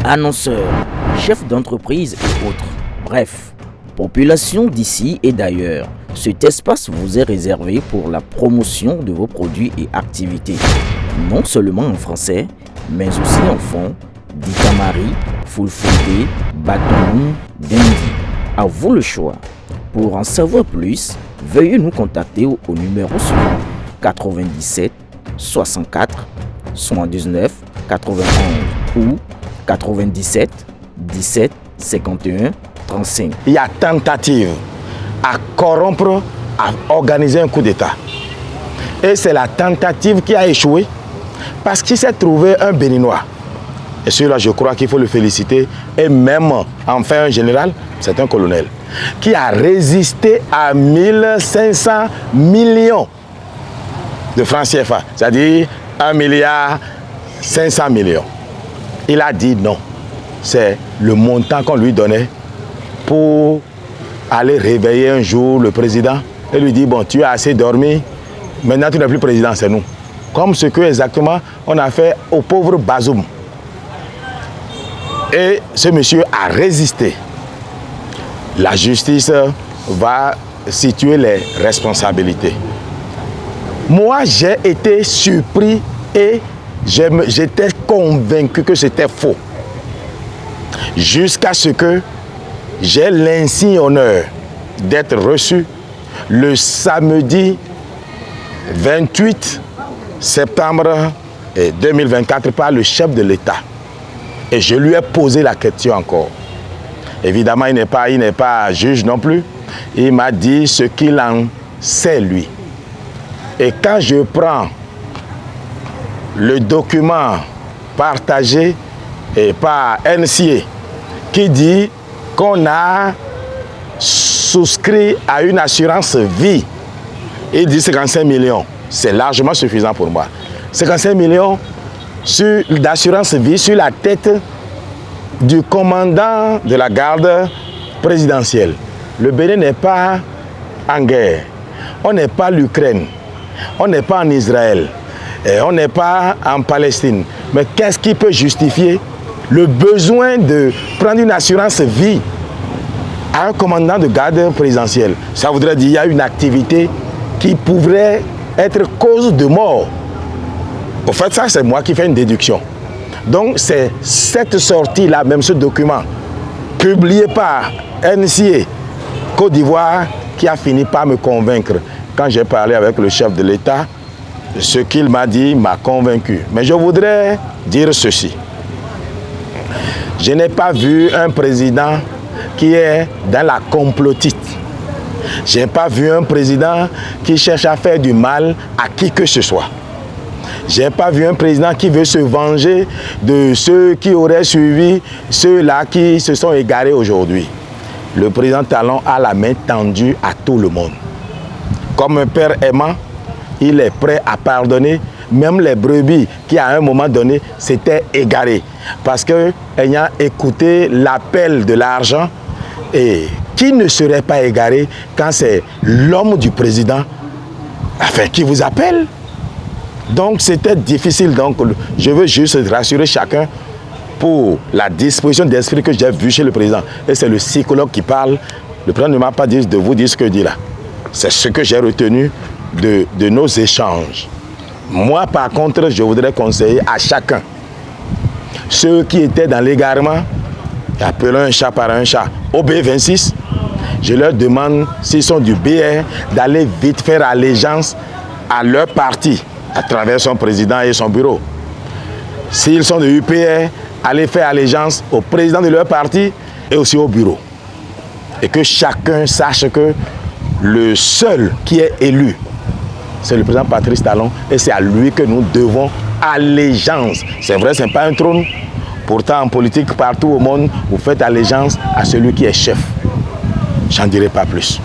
annonceurs, chefs d'entreprise et autres. Bref, population d'ici et d'ailleurs, cet espace vous est réservé pour la promotion de vos produits et activités. Non seulement en français, mais aussi en fond, Dikamari, Fulfulde, Batonou, Dendi. À vous le choix. Pour en savoir plus, veuillez nous contacter au numéro suivant 97 64 79 91 ou 97 17 51 35. Il y a tentative à corrompre, à organiser un coup d'État. Et c'est la tentative qui a échoué parce qu'il s'est trouvé un Béninois. Et celui-là, je crois qu'il faut le féliciter. Et même, enfin, un général, c'est un colonel, qui a résisté à 1500 millions de francs CFA, c'est-à-dire 1 milliard 500 millions. Il a dit non. C'est le montant qu'on lui donnait pour aller réveiller un jour le président et lui dire, bon, tu as assez dormi, maintenant tu n'es plus président, c'est nous. Comme ce que exactement on a fait au pauvre Bazoum. Et ce monsieur a résisté. La justice va situer les responsabilités. Moi, j'ai été surpris et j'étais convaincu que c'était faux. Jusqu'à ce que j'ai l'insigne honneur d'être reçu le samedi 28 septembre 2024 par le chef de l'État. Et je lui ai posé la question encore. Évidemment, il n'est pas juge non plus. Il m'a dit ce qu'il en sait, lui. Et quand je prends le document partagé par NCA qui dit qu'on a souscrit à une assurance vie, il dit 55 millions. C'est largement suffisant pour moi. 55 millions d'assurance vie sur la tête du commandant de la garde présidentielle. Le Bénin n'est pas en guerre. On n'est pas l'Ukraine. On n'est pas en Israël. Et on n'est pas en Palestine. Mais qu'est-ce qui peut justifier le besoin de prendre une assurance vie à un commandant de garde présidentielle? Ça voudrait dire qu'il y a une activité qui pourrait être cause de mort. Au fait, ça, c'est moi qui fais une déduction. Donc, c'est cette sortie-là, même ce document, publié par NCA Côte d'Ivoire, qui a fini par me convaincre. Quand j'ai parlé avec le chef de l'État, ce qu'il m'a dit m'a convaincu. Mais je voudrais dire ceci. Je n'ai pas vu un président qui est dans la complotite. Je n'ai pas vu un président qui cherche à faire du mal à qui que ce soit. Je n'ai pas vu un président qui veut se venger de ceux qui auraient suivi ceux-là qui se sont égarés aujourd'hui. Le président Talon a la main tendue à tout le monde. Comme un père aimant, il est prêt à pardonner même les brebis qui à un moment donné s'étaient égarées. Parce qu'ayant écouté l'appel de l'argent, et qui ne serait pas égaré quand c'est l'homme du président qui vous appelle? Donc c'était difficile. Donc je veux juste rassurer chacun pour la disposition d'esprit que j'ai vue chez le président. Et c'est le psychologue qui parle. Le président ne m'a pas dit de vous dire ce que dit là. C'est ce que j'ai retenu de nos échanges. Moi par contre, je voudrais conseiller à chacun, ceux qui étaient dans l'égarement, appelons un chat par un chat, au B26, je leur demande, s'ils sont du BR, d'aller vite faire allégeance à leur parti, à travers son président et son bureau. S'ils sont de UPR, aller faire allégeance au président de leur parti et aussi au bureau. Et que chacun sache que le seul qui est élu, c'est le président Patrice Talon, et c'est à lui que nous devons allégeance. C'est vrai, ce n'est pas un trône. Pourtant, en politique, partout au monde, vous faites allégeance à celui qui est chef. J'en dirai pas plus.